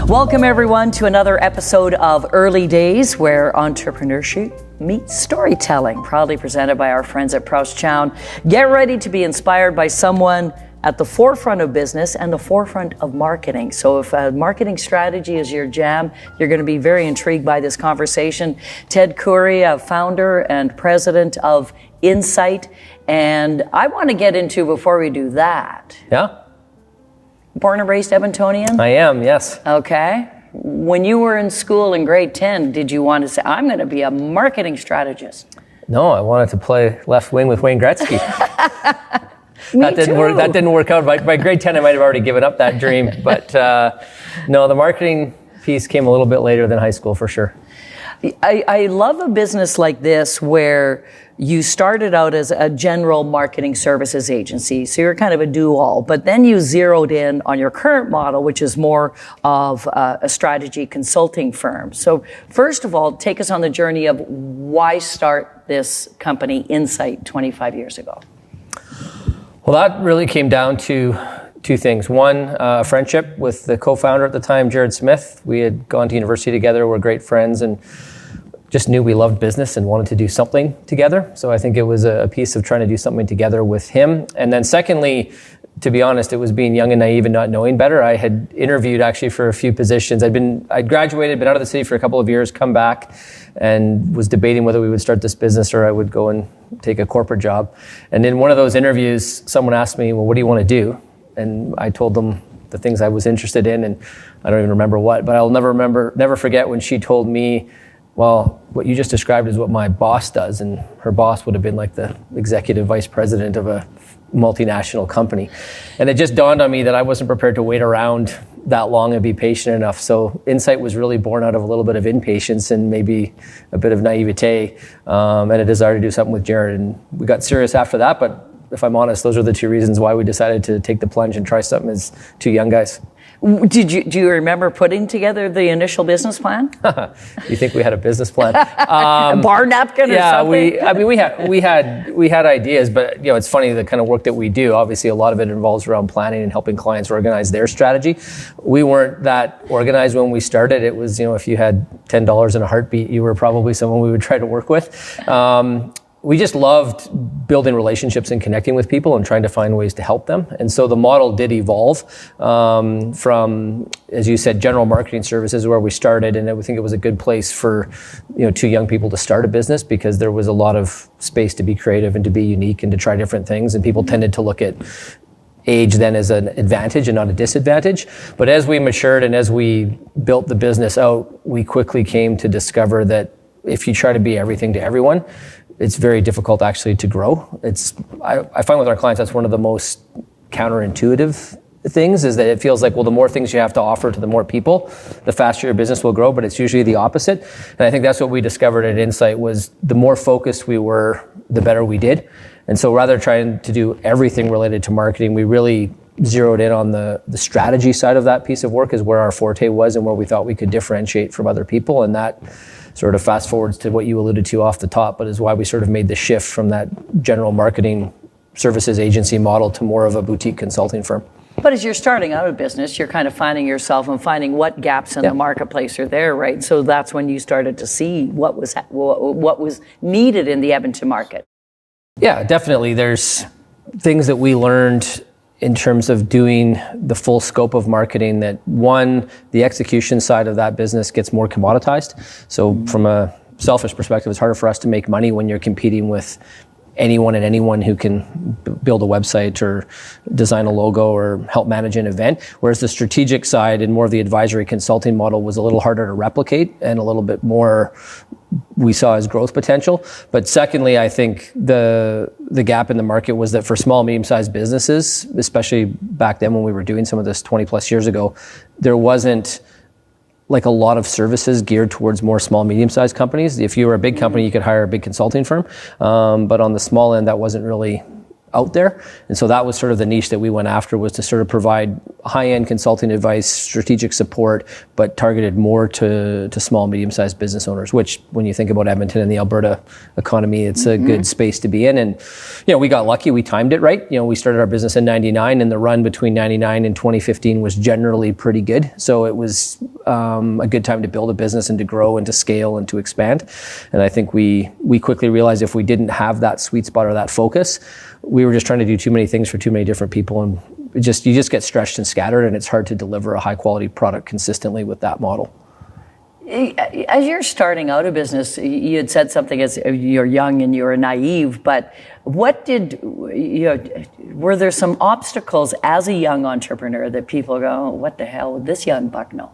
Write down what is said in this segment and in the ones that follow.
Welcome everyone to another episode of Early Days, where entrepreneurship meets storytelling, proudly presented by our friends at Prowse Chowne. Get ready to be inspired by someone at the forefront of business and the forefront of marketing. So if a marketing strategy is your jam, you're going to be very intrigued by this conversation. Ted Kouri, founder and president of Incite. And I want to get into, before we do that. Yeah. Born and raised Edmontonian? I am, yes. Okay. When you were in school in grade 10, did you want to say, I'm going to be a marketing strategist? No, I wanted to play left wing with Wayne Gretzky. That didn't work out. By grade 10, I might have already given up that dream. But no, the marketing piece came a little bit later than high school, for sure. I love a business like this where you started out as a general marketing services agency, so you're kind of a do-all, but then you zeroed in on your current model, which is more of a strategy consulting firm. So first of all, take us on the journey of why start this company, Incite, 25 years ago. Well, that really came down to two things. One, a friendship with the co-founder at the time, Jared Smith. We had gone to university together, we're great friends, and just knew we loved business and wanted to do something together. So I think it was a piece of trying to do something together with him. And then secondly, to be honest, it was being young and naive and not knowing better. I had interviewed actually for a few positions. I'd graduated, been out of the city for a couple of years, come back, and was debating whether we would start this business or I would go and take a corporate job. And in one of those interviews, someone asked me, well, what do you want to do? And I told them the things I was interested in, and I don't even remember what, but I'll never forget when she told me, well, what you just described is what my boss does, and her boss would have been like the executive vice president of a multinational company. And it just dawned on me that I wasn't prepared to wait around that long and be patient enough. So Incite was really born out of a little bit of impatience and maybe a bit of naivete, and a desire to do something with Jared. And we got serious after that, but if I'm honest, those are the two reasons why we decided to take the plunge and try something as two young guys. Do you remember putting together the initial business plan? You think we had a business plan? A bar napkin or something? Yeah, we had ideas, but it's funny, the kind of work that we do, obviously a lot of it involves around planning and helping clients organize their strategy. We weren't that organized when we started. It was, if you had $10 in a heartbeat, you were probably someone we would try to work with. We just loved building relationships and connecting with people and trying to find ways to help them. And so the model did evolve from, as you said, general marketing services where we started. And I think it was a good place for two young people to start a business because there was a lot of space to be creative and to be unique and to try different things. And people tended to look at age then as an advantage and not a disadvantage. But as we matured and as we built the business out, we quickly came to discover that if you try to be everything to everyone, it's very difficult actually to grow. I find with our clients, that's one of the most counterintuitive things, is that it feels like, well, the more things you have to offer to the more people, the faster your business will grow, but it's usually the opposite. And I think that's what we discovered at Incite was the more focused we were, the better we did. And so rather than trying to do everything related to marketing, we really zeroed in on the strategy side of that piece of work is where our forte was and where we thought we could differentiate from other people. And that sort of fast forwards to what you alluded to off the top, but is why we sort of made the shift from that general marketing services agency model to more of a boutique consulting firm. But as you're starting out a business, you're kind of finding yourself and finding what gaps in the marketplace are there, right? So that's when you started to see what was needed in the Edmonton market. Yeah, definitely. There's things that we learned in terms of doing the full scope of marketing that, one, the execution side of that business gets more commoditized. So from a selfish perspective, it's harder for us to make money when you're competing with anyone who can build a website or design a logo or help manage an event. Whereas the strategic side and more of the advisory consulting model was a little harder to replicate and a little bit more we saw as growth potential. But secondly, I think the gap in the market was that for small, medium-sized businesses, especially back then when we were doing some of this 20 plus years ago, there wasn't like a lot of services geared towards more small, medium-sized companies. If you were a big company, you could hire a big consulting firm. But on the small end, that wasn't really out there. And so that was sort of the niche that we went after, was to sort of provide high-end consulting advice, strategic support, but targeted more to small, medium-sized business owners, which when you think about Edmonton and the Alberta economy, it's a good space to be in. And, we got lucky, we timed it right. We started our business in 99, and the run between 99 and 2015 was generally pretty good. So it was a good time to build a business and to grow and to scale and to expand. And I think we quickly realized if we didn't have that sweet spot or that focus, we were just trying to do too many things for too many different people, and you just get stretched and scattered, and it's hard to deliver a high quality product consistently with that model. As you're starting out a business, you had said something as you're young and you're naive, but were there some obstacles as a young entrepreneur that people go, oh, what the hell would this young buck know?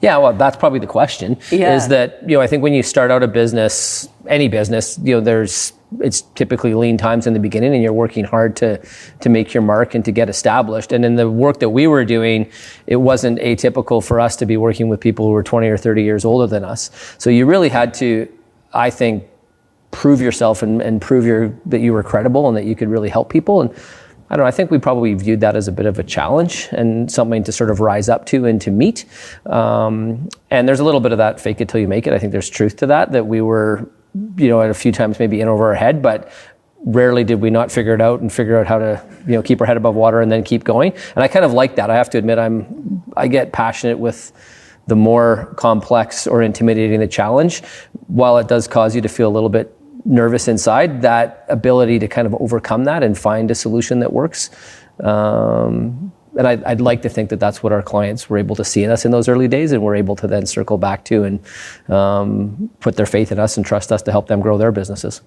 Yeah, well, that's probably the question. Is that I think when you start out a business, any business, it's typically lean times in the beginning, and you're working hard to make your mark and to get established. And in the work that we were doing, it wasn't atypical for us to be working with people who were 20 or 30 years older than us. So you really had to, I think, prove yourself and prove that you were credible and that you could really help people. And I don't know, I think we probably viewed that as a bit of a challenge and something to sort of rise up to and to meet. And there's a little bit of that fake it till you make it. I think there's truth to that we were, at a few times maybe in over our head, but rarely did we not figure it out and figure out how to, keep our head above water and then keep going. And I kind of like that. I have to admit, I get passionate with the more complex or intimidating the challenge. While it does cause you to feel a little bit nervous inside, that ability to kind of overcome that and find a solution that works. And I'd like to think that that's what our clients were able to see in us in those early days, and we're able to then circle back to and put their faith in us and trust us to help them grow their businesses.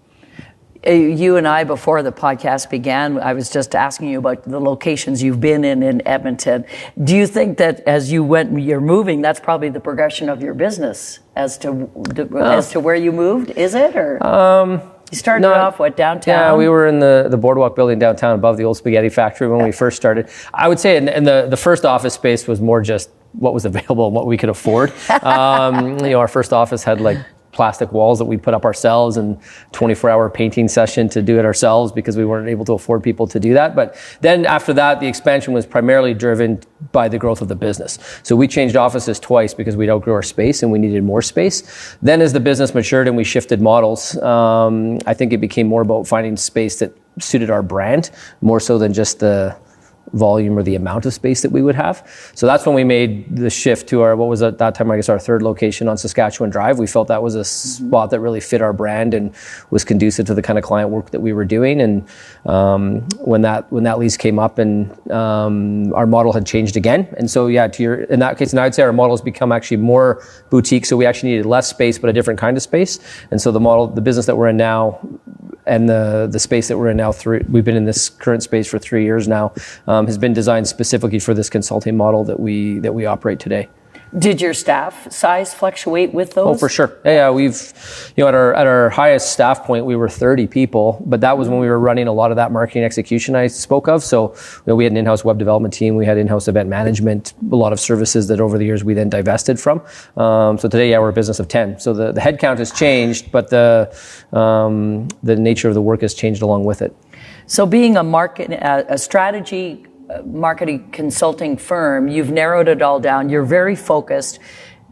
You and I, before the podcast began, I was just asking you about the locations you've been in Edmonton. Do you think that as you're moving, that's probably the progression of your business as to where you moved? Is it, or you started off downtown? Yeah, we were in the Boardwalk building downtown above the old spaghetti factory when we first started. I would say, and the first office space was more just what was available and what we could afford. Our first office had plastic walls that we put up ourselves and 24-hour painting session to do it ourselves because we weren't able to afford people to do that. But then after that, the expansion was primarily driven by the growth of the business. So we changed offices twice because we'd outgrew our space and we needed more space. Then as the business matured and we shifted models, I think it became more about finding space that suited our brand more so than just the volume or the amount of space that we would have. So that's when we made the shift to what was at that time, I guess, our third location on Saskatchewan Drive. We felt that was a spot that really fit our brand and was conducive to the kind of client work that we were doing. And when that lease came up, and our model had changed again. And so, in that case, and I'd say our model has become actually more boutique. So we actually needed less space, but a different kind of space. And so the business that we're in now, and the space that we're in now, we've been in this current space for 3 years now, has been designed specifically for this consulting model that we operate today. Did your staff size fluctuate with those? Oh, for sure. Yeah, we've, at our highest staff point, we were 30 people, but that was when we were running a lot of that marketing execution I spoke of. So we had an in-house web development team, we had in-house event management, a lot of services that over the years we then divested from. So today, we're a business of 10. So the headcount has changed, but the nature of the work has changed along with it. So being a strategy marketing consulting firm, you've narrowed it all down. You're very focused.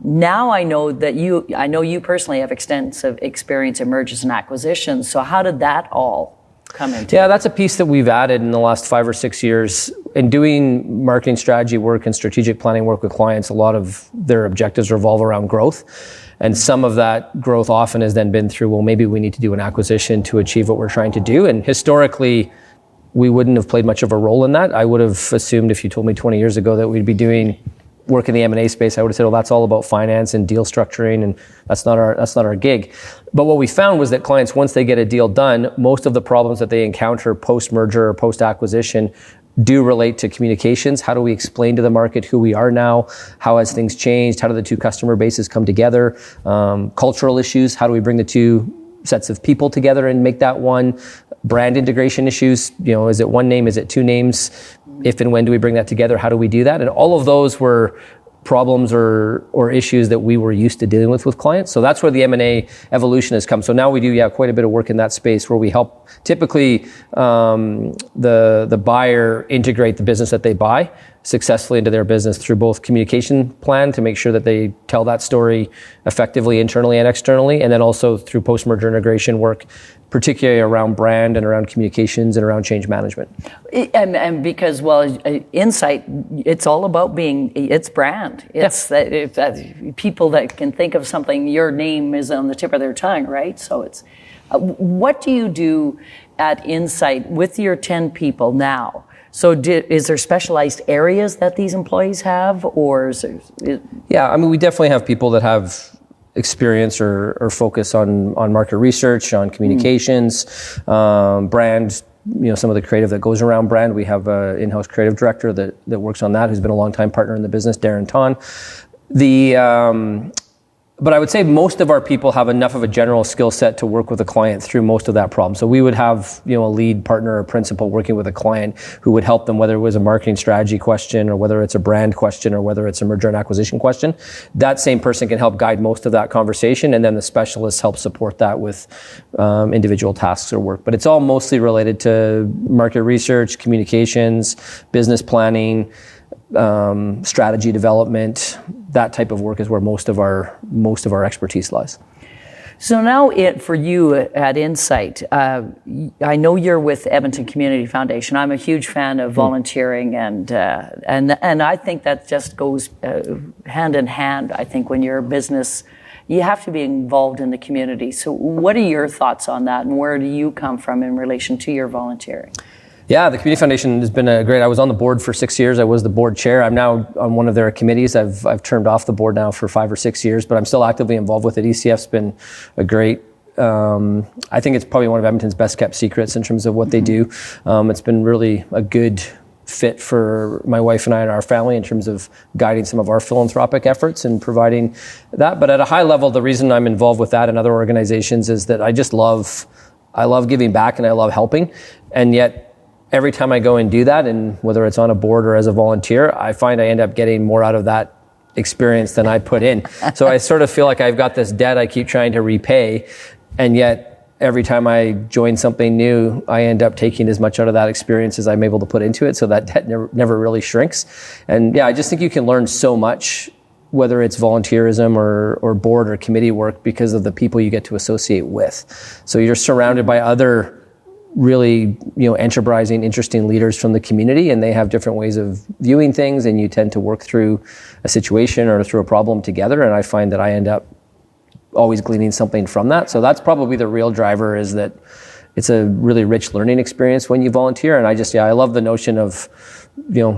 Now I know you personally have extensive experience in mergers and acquisitions. So how did that all come into? Yeah, that's a piece that we've added in the last 5 or 6 years. In doing marketing strategy work and strategic planning work with clients, a lot of their objectives revolve around growth. And some of that growth often has then been through, well, maybe we need to do an acquisition to achieve what we're trying to do. And historically, we wouldn't have played much of a role in that. I would have assumed if you told me 20 years ago that we'd be doing work in the M&A space, I would have said, well, that's all about finance and deal structuring, and that's not our gig. But what we found was that clients, once they get a deal done, most of the problems that they encounter post-merger or post-acquisition do relate to communications. How do we explain to the market who we are now? How has things changed? How do the two customer bases come together? Cultural issues. How do we bring the two sets of people together and make that one? Brand integration issues. Is it one name? Is it two names? If and when do we bring that together? How do we do that? And all of those were problems or issues that we were used to dealing with clients. So that's where the M&A evolution has come. So now we do quite a bit of work in that space where we help typically the buyer integrate the business that they buy successfully into their business through both communication plan to make sure that they tell that story effectively internally and externally, and then also through post-merger integration work, particularly around brand and around communications and around change management. And because, well, Incite, it's all about it's brand. It's that people that can think of something, your name is on the tip of their tongue, right? So it's, what do you do at Incite with your 10 people now? So is there specialized areas that these employees have, or is there... Yeah, I mean, we definitely have people that have experience or focus on market research, on communications, brand, some of the creative that goes around brand. We have an in-house creative director that works on that, who's been a longtime partner in the business, Darren Ton. But I would say most of our people have enough of a general skill set to work with a client through most of that problem. So we would have, a lead partner or principal working with a client who would help them, whether it was a marketing strategy question or whether it's a brand question or whether it's a merger and acquisition question. That same person can help guide most of that conversation, and then the specialists help support that with individual tasks or work. But it's all mostly related to market research, communications, business planning, strategy development. That type of work is where most of our expertise lies. So now for you at Incite, I know you're with Edmonton Community Foundation. I'm a huge fan of volunteering, and I think that just goes hand in hand. I think when you're a business, you have to be involved in the community. So what are your thoughts on that, and where do you come from in relation to your volunteering? Yeah, the Community Foundation has been I was on the board for 6 years. I was the board chair. I'm now on one of their committees. I've termed off the board now for 5 or 6 years, but I'm still actively involved with it. ECF's been a great, I think it's probably one of Edmonton's best kept secrets in terms of what they do. It's been really a good fit for my wife and I and our family in terms of guiding some of our philanthropic efforts and providing that. But at a high level, the reason I'm involved with that and other organizations is that I love giving back and I love helping. And yet, every time I go and do that, and whether it's on a board or as a volunteer, I find I end up getting more out of that experience than I put in. So I sort of feel like I've got this debt I keep trying to repay, and yet every time I join something new, I end up taking as much out of that experience as I'm able to put into it, so that debt never really shrinks. And yeah, I just think you can learn so much, whether it's volunteerism or board or committee work, because of the people you get to associate with. So you're surrounded by other really, enterprising, interesting leaders from the community, and they have different ways of viewing things, and you tend to work through a situation or through a problem together, and I find that I end up always gleaning something from that. So that's probably the real driver, is that it's a really rich learning experience when you volunteer, and I love the notion of,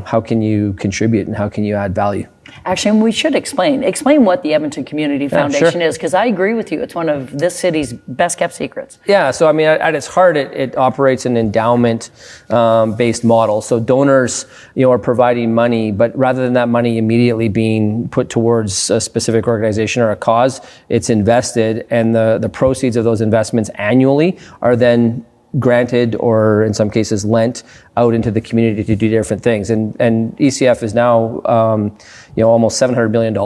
how can you contribute and how can you add value? Actually, we should explain what the Edmonton Community Foundation is, because I agree with you. It's one of this city's best kept secrets. Yeah, so I mean, at its heart, it operates an endowment based model. So donors, are providing money, but rather than that money immediately being put towards a specific organization or a cause, it's invested, and the proceeds of those investments annually are then granted, or in some cases lent out into the community to do different things. And ECF is now, almost $700 million,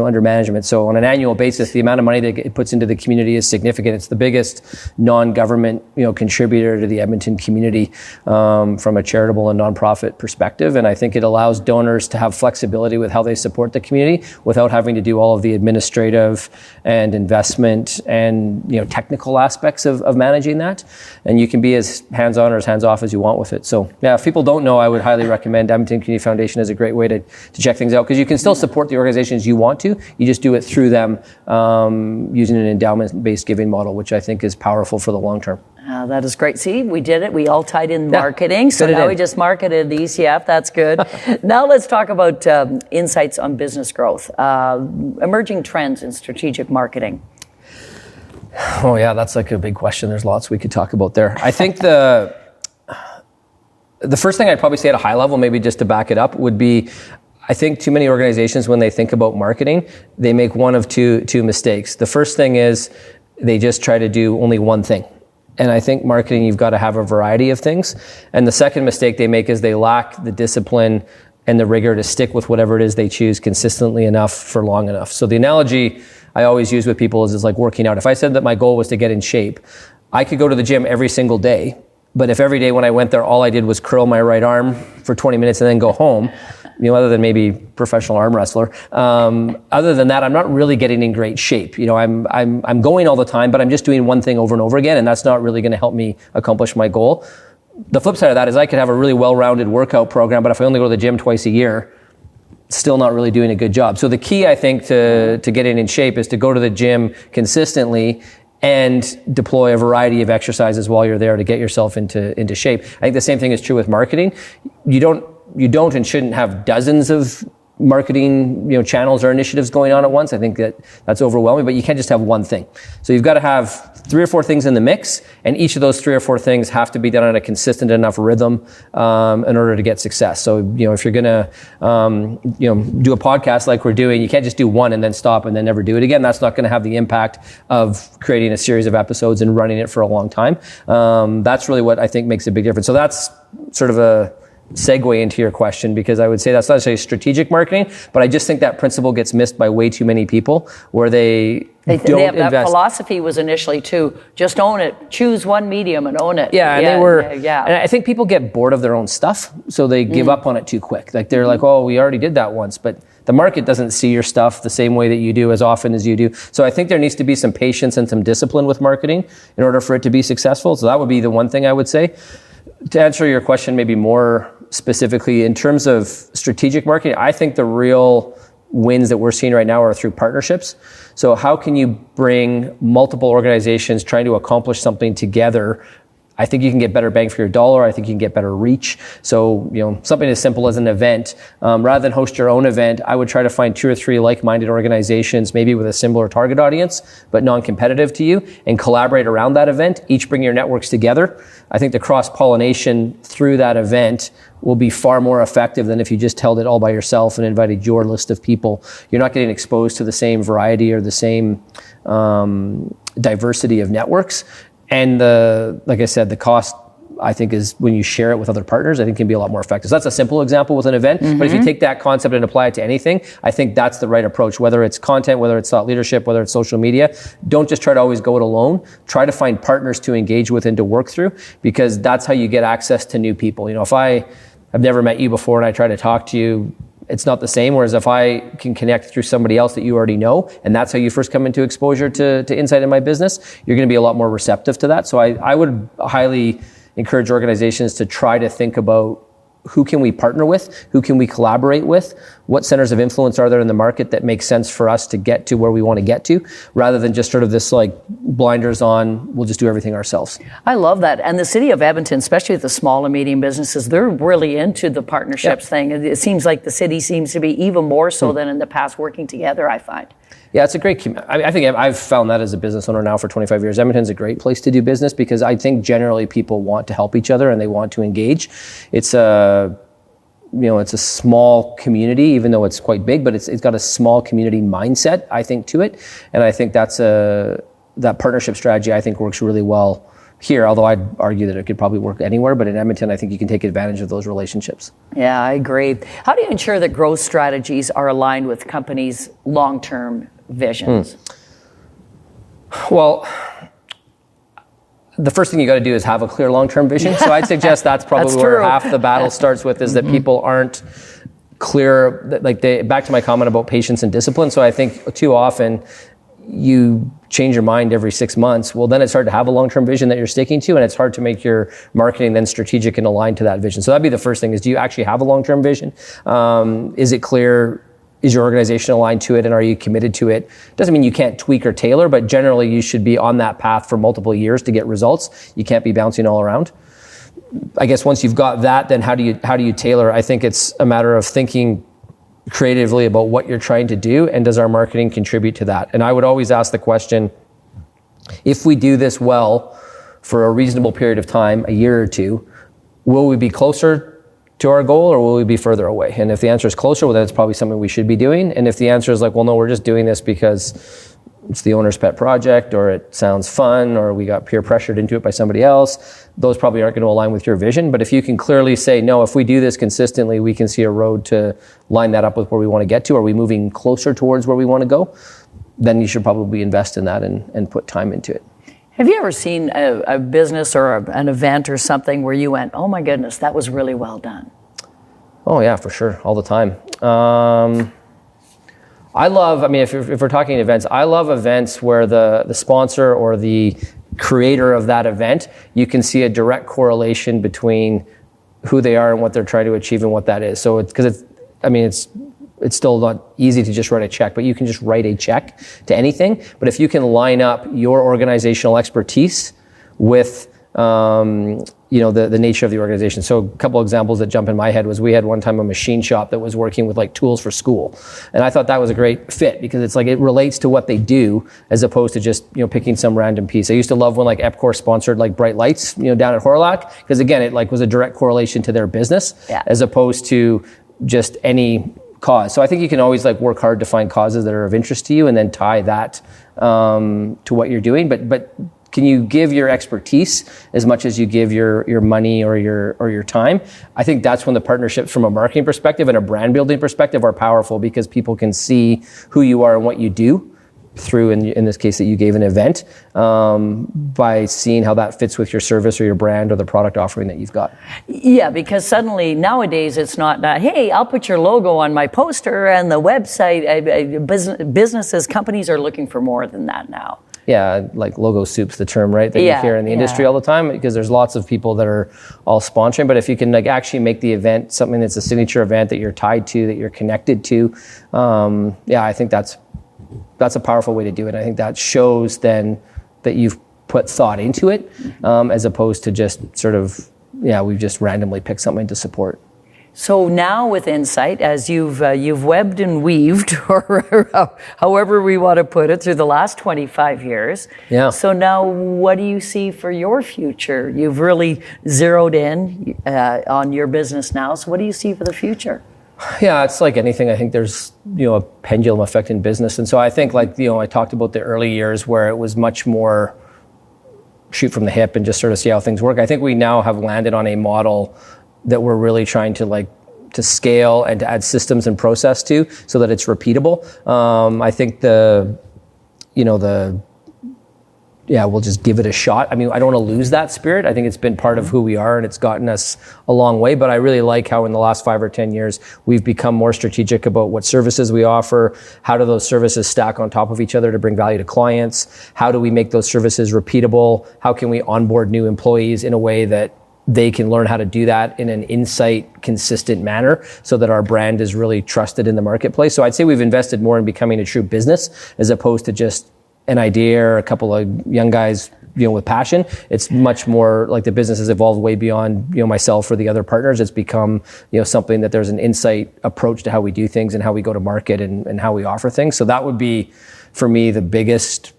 under management. So on an annual basis, the amount of money that it puts into the community is significant. It's the biggest non-government, contributor to the Edmonton community from a charitable and nonprofit perspective. And I think it allows donors to have flexibility with how they support the community without having to do all of the administrative and investment and, technical aspects of managing that. And you can be as hands-on or as hands-off as you want with it. So yeah, if people don't know, I would highly recommend Edmonton Community Foundation as a great way to check things out, because you can still support the organizations you want to. You just do it through them using an endowment-based giving model, which I think is powerful for the long term. That is great. See, we did it. We all tied in marketing. So now we just marketed the ECF. That's good. Now let's talk about insights on business growth, emerging trends in strategic marketing. Oh yeah, that's like a big question. There's lots we could talk about there. I think the first thing I'd probably say at a high level, maybe just to back it up, would be, I think too many organizations, when they think about marketing, they make one of two mistakes. The first thing is they just try to do only one thing. And I think marketing, you've got to have a variety of things. And the second mistake they make is they lack the discipline and the rigor to stick with whatever it is they choose consistently enough for long enough. So the analogy I always use with people is like working out. If I said that my goal was to get in shape, I could go to the gym every single day, But if every day when I went there, all I did was curl my right arm for 20 minutes and then go home, other than maybe professional arm wrestler, other than that, I'm not really getting in great shape. I'm going all the time, but I'm just doing one thing over and over again, and that's not really going to help me accomplish my goal. The flip side of that is I could have a really well-rounded workout program, but if I only go to the gym twice a year, still not really doing a good job. So the key, I think, to getting in shape is to go to the gym consistently and deploy a variety of exercises while you're there to get yourself into shape. I think the same thing is true with marketing. You don't and shouldn't have dozens of marketing channels or initiatives going on at once. I think that's overwhelming, but you can't just have one thing. So you've got to have 3 or 4 things in the mix, and each of those 3 or 4 things have to be done on a consistent enough rhythm in order to get success. So if you're gonna do a podcast like we're doing, you can't just do one and then stop and then never do it again. That's not going to have the impact of creating a series of episodes and running it for a long time. That's really what I think makes a big difference. So that's sort of a segue into your question, because I would say that's not necessarily strategic marketing, but I just think that principle gets missed by way too many people, where they don't invest. That philosophy was initially to just own it, choose one medium and own it. Yeah, and and I think people get bored of their own stuff, so they give up on it too quick. Like they're like, oh, we already did that once, but the market doesn't see your stuff the same way that you do as often as you do. So I think there needs to be some patience and some discipline with marketing in order for it to be successful. So that would be the one thing I would say. To answer your question maybe more specifically, in terms of strategic marketing, I think the real wins that we're seeing right now are through partnerships. So how can you bring multiple organizations trying to accomplish something together? I think you can get better bang for your dollar. I think you can get better reach. So, something as simple as an event, rather than host your own event, I would try to find 2 or 3 like-minded organizations, maybe with a similar target audience, but non-competitive to you, and collaborate around that event. Each bring your networks together. I think the cross-pollination through that event will be far more effective than if you just held it all by yourself and invited your list of people. You're not getting exposed to the same variety or the same diversity of networks. And like I said, the cost, I think, is when you share it with other partners, I think can be a lot more effective. So that's a simple example with an event. Mm-hmm. But if you take that concept and apply it to anything, I think that's the right approach, whether it's content, whether it's thought leadership, whether it's social media. Don't just try to always go it alone. Try to find partners to engage with and to work through, because that's how you get access to new people. If I have never met you before and I try to talk to you, it's not the same. Whereas if I can connect through somebody else that you already know, and that's how you first come into exposure to Incite in my business, you're going to be a lot more receptive to that. So I would highly encourage organizations to try to think about who can we partner with, who can we collaborate with, what centers of influence are there in the market that make sense for us to get to where we want to get to, rather than just sort of this like blinders on, we'll just do everything ourselves. I love that. And the city of Edmonton, especially with the small and medium businesses, they're really into the partnerships thing. It seems like the city seems to be even more so than in the past, working together, I find. Yeah, it's a great, I think I've found that as a business owner now for 25 years. Edmonton's a great place to do business, because I think generally people want to help each other and they want to engage. It's a small community, even though it's quite big, but it's got a small community mindset, I think, to it. And I think that partnership strategy, I think, works really well here, although I'd argue that it could probably work anywhere. But in Edmonton, I think you can take advantage of those relationships. Yeah, I agree. How do you ensure that growth strategies are aligned with companies' long-term visions? Well, the first thing you got to do is have a clear long-term vision. So I'd suggest that's probably where half the battle starts with, is that people aren't clear. Back to my comment about patience and discipline. So I think too often you change your mind every 6 months. Well, then it's hard to have a long-term vision that you're sticking to, and it's hard to make your marketing then strategic and aligned to that vision. So that'd be the first thing: is do you actually have a long-term vision? Is it clear? Is your organization aligned to it, and are you committed to it? Doesn't mean you can't tweak or tailor, but generally you should be on that path for multiple years to get results. You can't be bouncing all around. I guess once you've got that, then how do you tailor? I think it's a matter of thinking creatively about what you're trying to do, and does our marketing contribute to that? And I would always ask the question, if we do this well for a reasonable period of time, a year or two, will we be closer to our goal, or will we be further away? And if the answer is closer, well, then it's probably something we should be doing. And if the answer is like, well, no, we're just doing this because it's the owner's pet project, or it sounds fun, or we got peer pressured into it by somebody else, those probably aren't going to align with your vision. But if you can clearly say, no, if we do this consistently, we can see a road to line that up with where we want to get to. Are we moving closer towards where we want to go? Then you should probably invest in that and put time into it. Have you ever seen a business or an event or something where you went, oh my goodness, that was really well done? Oh yeah, for sure, all the time. If we're talking events, I love events where the sponsor or the creator of that event, you can see a direct correlation between who they are and what they're trying to achieve and what that is. So it's still not easy to just write a check, but you can just write a check to anything. But if you can line up your organizational expertise with the nature of the organization. So a couple examples that jump in my head was we had one time a machine shop that was working with like tools for school. And I thought that was a great fit because it's like it relates to what they do as opposed to just, picking some random piece. I used to love when like Epcor sponsored like bright lights, down at Horlock, because again, it like was a direct correlation to their business as opposed to just any cause. So I think you can always like work hard to find causes that are of interest to you and then tie that to what you're doing. But can you give your expertise as much as you give your money or your time? I think that's when the partnerships from a marketing perspective and a brand building perspective are powerful because people can see who you are and what you do through, in this case that you gave an event, by seeing how that fits with your service or your brand or the product offering that you've got. Yeah, because suddenly nowadays it's not, hey, I'll put your logo on my poster and the website. Businesses, companies are looking for more than that now. Yeah, like logo soup's the term, right? That you hear in the industry all the time because there's lots of people that are all sponsoring. But if you can like actually make the event something that's a signature event that you're tied to, that you're connected to, I think that's a powerful way to do it. I think that shows then that you've put thought into it, as opposed to just sort of, we've just randomly picked something to support. So now with Incite, as you've webbed and weaved, or however we want to put it, through the last 25 years. Yeah. So now what do you see for your future? You've really zeroed in on your business now. So what do you see for the future? Yeah, it's like anything. I think there's, a pendulum effect in business. And so I think like, I talked about the early years where it was much more shoot from the hip and just sort of see how things work. I think we now have landed on a model that we're really trying to scale and to add systems and process to so that it's repeatable. I think we'll just give it a shot. I mean, I don't want to lose that spirit. I think it's been part of who we are and it's gotten us a long way, but I really like how in the last 5 or 10 years, we've become more strategic about what services we offer. How do those services stack on top of each other to bring value to clients? How do we make those services repeatable? How can we onboard new employees in a way that they can learn how to do that in an Incite consistent manner so that our brand is really trusted in the marketplace? So I'd say we've invested more in becoming a true business as opposed to just an idea or a couple of young guys, with passion. It's much more like the business has evolved way beyond, myself or the other partners. It's become, something that there's an Incite approach to how we do things and how we go to market and how we offer things. So that would be, for me, the biggest,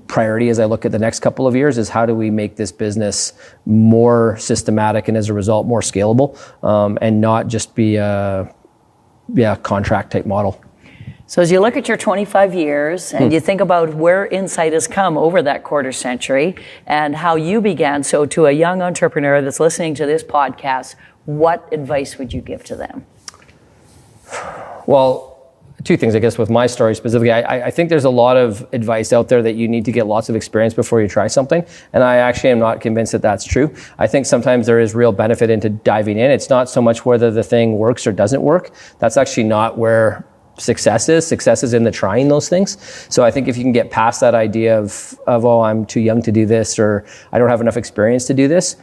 priority as I look at the next couple of years is how do we make this business more systematic and as a result, more scalable, and not just be a contract type model. So as you look at your 25 years and you think about where Incite has come over that quarter century and how you began, so to a young entrepreneur that's listening to this podcast, what advice would you give to them? Well, 2 things, I guess, with my story specifically. I think there's a lot of advice out there that you need to get lots of experience before you try something. And I actually am not convinced that that's true. I think sometimes there is real benefit into diving in. It's not so much whether the thing works or doesn't work. That's actually not where success is. Success is in the trying those things. So I think if you can get past that idea of I'm too young to do this or I don't have enough experience to do this,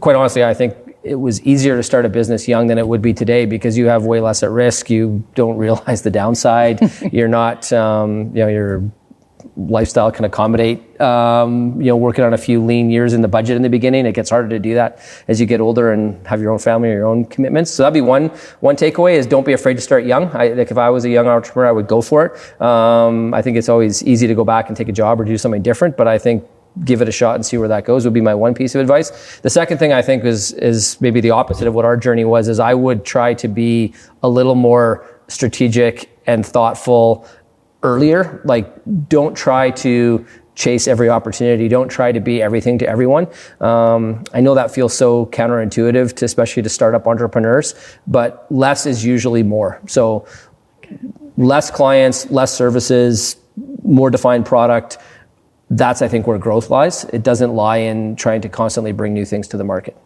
quite honestly, I think it was easier to start a business young than it would be today because you have way less at risk. You don't realize the downside. You're not, your lifestyle can accommodate, working on a few lean years in the budget in the beginning. It gets harder to do that as you get older and have your own family or your own commitments. So that'd be one takeaway is don't be afraid to start young. If I was a young entrepreneur, I would go for it. I think it's always easy to go back and take a job or do something different, but I think give it a shot and see where that goes would be my one piece of advice. The second thing I think is maybe the opposite of what our journey was, is I would try to be a little more strategic and thoughtful earlier. Like, don't try to chase every opportunity. Don't try to be everything to everyone. I know that feels so counterintuitive to, especially to startup entrepreneurs, but less is usually more. So less clients, less services, more defined product, that's, I think, where growth lies. It doesn't lie in trying to constantly bring new things to the market.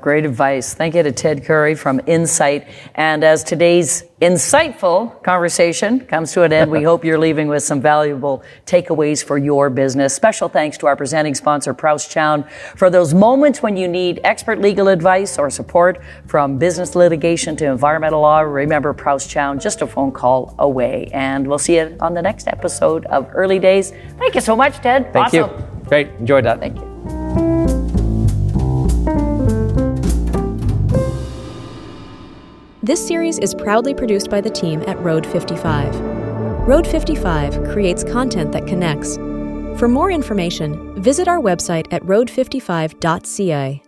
Great advice. Thank you to Ted Kouri from Incite. And as today's insightful conversation comes to an end, we hope you're leaving with some valuable takeaways for your business. Special thanks to our presenting sponsor, Prowse Chowne, for those moments when you need expert legal advice or support from business litigation to environmental law. Remember, Prowse Chowne, just a phone call away. And we'll see you on the next episode of Early Days. Thank you so much, Ted. Thank you. Great. Enjoyed that. Thank you. This series is proudly produced by the team at Road 55. Road 55 creates content that connects. For more information, visit our website at road55.ca.